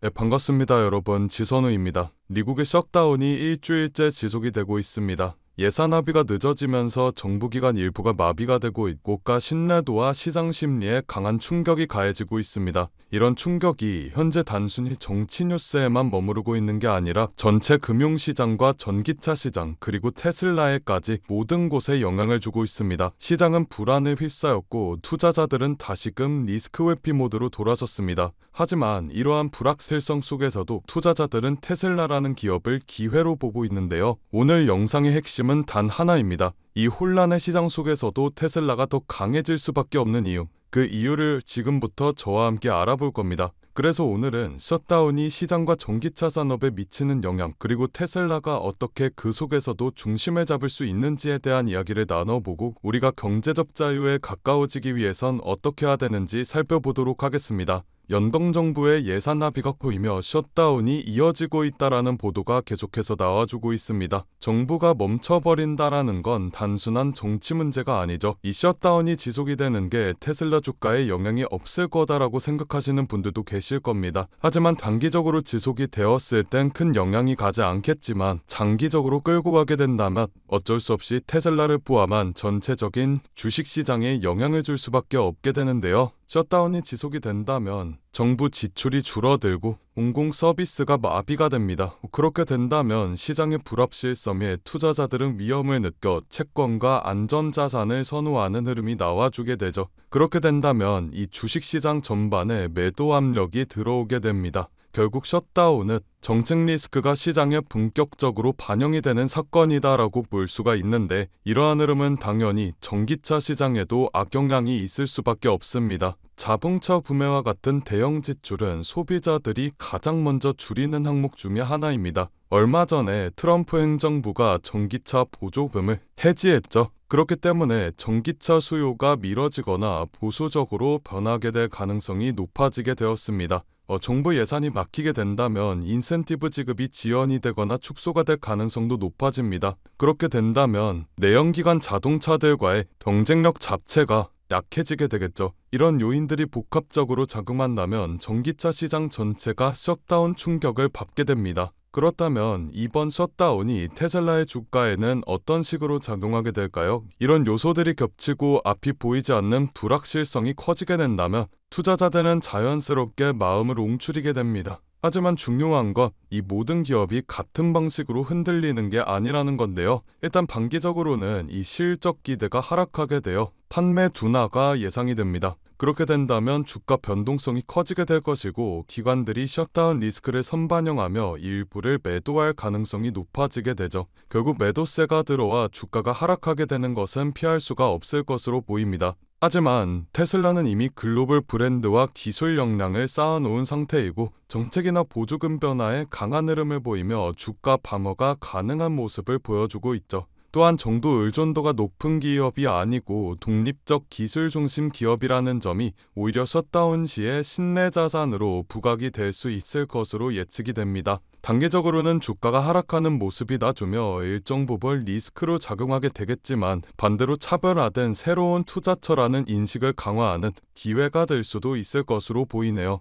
네, 반갑습니다, 여러분. 지선우입니다. 미국의 셧다운이 일주일째 지속이 되고 있습니다. 예산 합의가 늦어지면서 정부기관 일부가 마비가 되고 있고 가 신뢰도와 시장 심리에 강한 충격이 가해지고 있습니다. 이런 충격이 현재 단순히 정치 뉴스에만 머무르고 있는 게 아니라 전체 금융시장과 전기차 시장 그리고 테슬라에까지 모든 곳에 영향을 주고 있습니다. 시장은 불안에 휩싸였고 투자자들은 다시금 리스크 회피 모드로 돌아섰습니다. 하지만 이러한 불확실성 속에서도 투자자들은 테슬라라는 기업을 기회로 보고 있는데요. 오늘 영상의 핵심은 단 하나입니다. 이 혼란의 시장 속에서도 테슬라가 더 강해질 수밖에 없는 이유. 그 이유를 지금부터 저와 함께 알아볼 겁니다. 그래서 오늘은 셧다운이 시장과 전기차 산업에 미치는 영향, 그리고 테슬라가 어떻게 그 속에서도 중심을 잡을 수 있는지에 대한 이야기를 나눠보고 우리가 경제적 자유에 가까워지기 위해선 어떻게 해야 되는지 살펴보도록 하겠습니다. 연방정부의 예산 합의가 보이며 셧다운이 이어지고 있다라는 보도가 계속해서 나와주고 있습니다. 정부가 멈춰버린다라는 건 단순한 정치 문제가 아니죠. 이 셧다운이 지속이 되는 게 테슬라 주가에 영향이 없을 거다라고 생각하시는 분들도 계실 겁니다. 하지만 단기적으로 지속이 되었을 땐 큰 영향이 가지 않겠지만 장기적으로 끌고 가게 된다면 어쩔 수 없이 테슬라를 포함한 전체적인 주식시장에 영향을 줄 수밖에 없게 되는데요. 셧다운이 지속이 된다면 정부 지출이 줄어들고 공공 서비스가 마비가 됩니다. 그렇게 된다면 시장의 불확실성에 투자자들은 위험을 느껴 채권과 안전자산을 선호하는 흐름이 나와주게 되죠. 그렇게 된다면 이 주식시장 전반에 매도 압력이 들어오게 됩니다. 결국 셧다운은 정책 리스크가 시장에 본격적으로 반영이 되는 사건이다라고 볼 수가 있는데 이러한 흐름은 당연히 전기차 시장에도 악영향이 있을 수밖에 없습니다. 자동차 구매와 같은 대형 지출은 소비자들이 가장 먼저 줄이는 항목 중에 하나입니다. 얼마 전에 트럼프 행정부가 전기차 보조금을 해지했죠. 그렇기 때문에 전기차 수요가 미뤄지거나 보수적으로 변하게 될 가능성이 높아지게 되었습니다. 정부 예산이 막히게 된다면 인센티브 지급이 지연이 되거나 축소가 될 가능성도 높아집니다. 그렇게 된다면 내연기관 자동차들과의 경쟁력 자체가 약해지게 되겠죠. 이런 요인들이 복합적으로 작용한다면 전기차 시장 전체가 셧다운 충격을 받게 됩니다. 그렇다면 이번 셧다운이 테슬라의 주가에는 어떤 식으로 작용하게 될까요? 이런 요소들이 겹치고 앞이 보이지 않는 불확실성이 커지게 된다면 투자자들은 자연스럽게 마음을 움츠리게 됩니다. 하지만 중요한 건 이 모든 기업이 같은 방식으로 흔들리는 게 아니라는 건데요. 일단 단기적으로는 이 실적 기대가 하락하게 되어 판매 둔화가 예상이 됩니다. 그렇게 된다면 주가 변동성이 커지게 될 것이고 기관들이 셧다운 리스크를 선반영하며 일부를 매도할 가능성이 높아지게 되죠. 결국 매도세가 들어와 주가가 하락하게 되는 것은 피할 수가 없을 것으로 보입니다. 하지만 테슬라는 이미 글로벌 브랜드와 기술 역량을 쌓아놓은 상태이고 정책이나 보조금 변화에 강한 흐름을 보이며 주가 방어가 가능한 모습을 보여주고 있죠. 또한 정도 의존도가 높은 기업이 아니고 독립적 기술 중심 기업이라는 점이 오히려 셧다운 시에 신뢰 자산으로 부각이 될 수 있을 것으로 예측이 됩니다. 단기적으로는 주가가 하락하는 모습이 나주며 일정 부분 리스크로 작용하게 되겠지만 반대로 차별화된 새로운 투자처라는 인식을 강화하는 기회가 될 수도 있을 것으로 보이네요.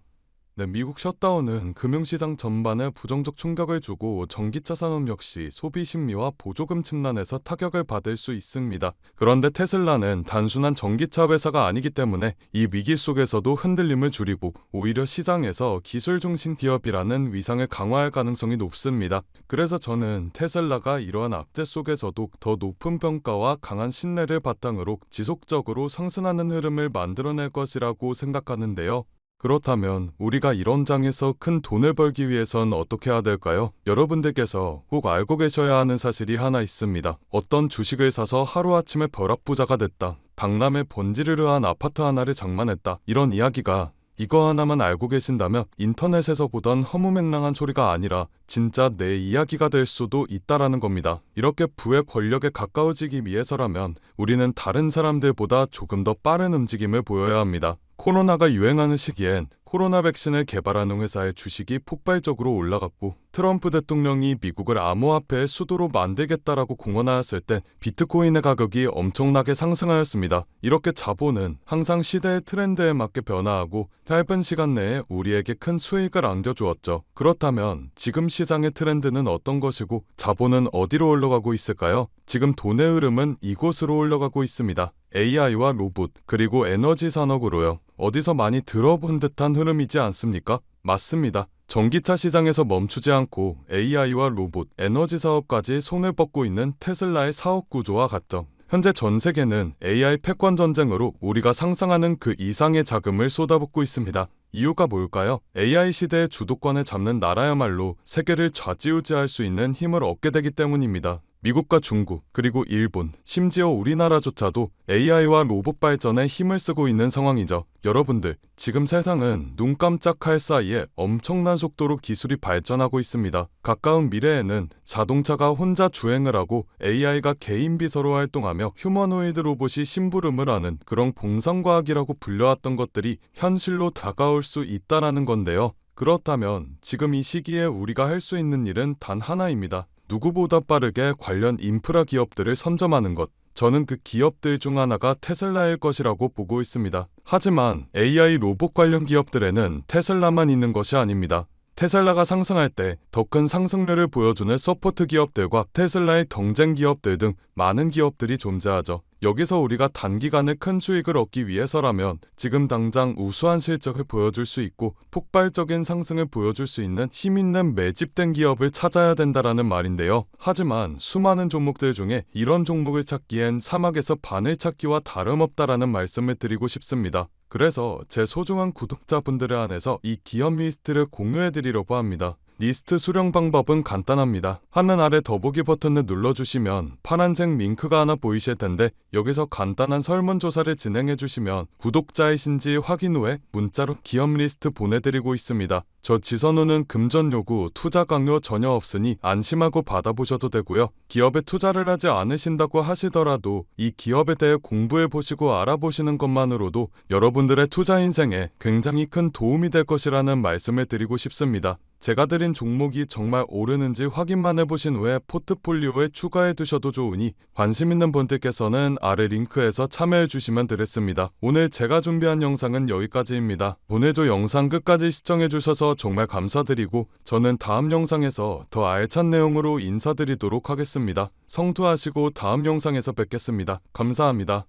미국 셧다운은 금융시장 전반에 부정적 충격을 주고 전기차 산업 역시 소비 심리와 보조금 측면에서 타격을 받을 수 있습니다. 그런데 테슬라는 단순한 전기차 회사가 아니기 때문에 이 위기 속에서도 흔들림을 줄이고 오히려 시장에서 기술 중심 기업이라는 위상을 강화할 가능성이 높습니다. 그래서 저는 테슬라가 이러한 악재 속에서도 더 높은 평가와 강한 신뢰를 바탕으로 지속적으로 상승하는 흐름을 만들어낼 것이라고 생각하는데요. 그렇다면 우리가 이런 장에서 큰 돈을 벌기 위해선 어떻게 해야 될까요? 여러분들께서 꼭 알고 계셔야 하는 사실이 하나 있습니다. 어떤 주식을 사서 하루아침에 벼락부자가 됐다. 강남에 번지르르한 아파트 하나를 장만했다. 이런 이야기가 이거 하나만 알고 계신다면 인터넷에서 보던 허무맹랑한 소리가 아니라 진짜 내 이야기가 될 수도 있다라는 겁니다. 이렇게 부의 권력에 가까워지기 위해서라면 우리는 다른 사람들보다 조금 더 빠른 움직임을 보여야 합니다. 코로나가 유행하는 시기엔 코로나 백신을 개발하는 회사의 주식이 폭발적으로 올라갔고, 트럼프 대통령이 미국을 암호화폐의 수도로 만들겠다라고 공언하였을 때 비트코인의 가격이 엄청나게 상승하였습니다. 이렇게 자본은 항상 시대의 트렌드에 맞게 변화하고 짧은 시간 내에 우리에게 큰 수익을 안겨주었죠. 그렇다면 지금 시장의 트렌드는 어떤 것이고 자본은 어디로 올라가고 있을까요? 지금 돈의 흐름은 이곳으로 올라가고 있습니다. AI와 로봇, 그리고 에너지 산업으로요. 어디서 많이 들어본 듯한 흐름이지 않습니까? 맞습니다. 전기차 시장에서 멈추지 않고 AI와 로봇, 에너지 사업까지 손을 뻗고 있는 테슬라의 사업 구조와 같죠. 현재 전 세계는 AI 패권 전쟁으로 우리가 상상하는 그 이상의 자금을 쏟아붓고 있습니다. 이유가 뭘까요? AI 시대의 주도권을 잡는 나라야말로 세계를 좌지우지할 수 있는 힘을 얻게 되기 때문입니다. 미국과 중국, 그리고 일본, 심지어 우리나라조차도 AI와 로봇 발전에 힘을 쓰고 있는 상황이죠. 여러분들, 지금 세상은 눈 깜짝할 사이에 엄청난 속도로 기술이 발전하고 있습니다. 가까운 미래에는 자동차가 혼자 주행을 하고 AI가 개인 비서로 활동하며 휴머노이드 로봇이 심부름을 하는 그런 공상과학이라고 불려왔던 것들이 현실로 다가올 수 있다라는 건데요. 그렇다면 지금 이 시기에 우리가 할 수 있는 일은 단 하나입니다. 누구보다 빠르게 관련 인프라 기업들을 선점하는 것. 저는 그 기업들 중 하나가 테슬라일 것이라고 보고 있습니다. 하지만 AI 로봇 관련 기업들에는 테슬라만 있는 것이 아닙니다. 테슬라가 상승할 때 더 큰 상승률을 보여주는 서포트 기업들과 테슬라의 경쟁 기업들 등 많은 기업들이 존재하죠. 여기서 우리가 단기간에 큰 수익을 얻기 위해서라면 지금 당장 우수한 실적을 보여줄 수 있고 폭발적인 상승을 보여줄 수 있는 힘있는 매집된 기업을 찾아야 된다라는 말인데요. 하지만 수많은 종목들 중에 이런 종목을 찾기엔 사막에서 바늘 찾기와 다름없다라는 말씀을 드리고 싶습니다. 그래서 제 소중한 구독자분들에 한해서 이 기업 리스트를 공유해드리려고 합니다. 리스트 수령 방법은 간단합니다. 화면 아래 더보기 버튼을 눌러주시면 파란색 링크가 하나 보이실 텐데 여기서 간단한 설문조사를 진행해주시면 구독자이신지 확인 후에 문자로 기업 리스트 보내드리고 있습니다. 저 지선우는 금전 요구, 투자 강요 전혀 없으니 안심하고 받아보셔도 되고요. 기업에 투자를 하지 않으신다고 하시더라도 이 기업에 대해 공부해보시고 알아보시는 것만으로도 여러분들의 투자 인생에 굉장히 큰 도움이 될 것이라는 말씀을 드리고 싶습니다. 제가 드린 종목이 정말 오르는지 확인만 해보신 후에 포트폴리오에 추가해 두셔도 좋으니 관심 있는 분들께서는 아래 링크에서 참여해 주시면 되겠습니다. 오늘 제가 준비한 영상은 여기까지입니다. 오늘도 영상 끝까지 시청해 주셔서 정말 감사드리고 저는 다음 영상에서 더 알찬 내용으로 인사드리도록 하겠습니다. 성투하시고 다음 영상에서 뵙겠습니다. 감사합니다.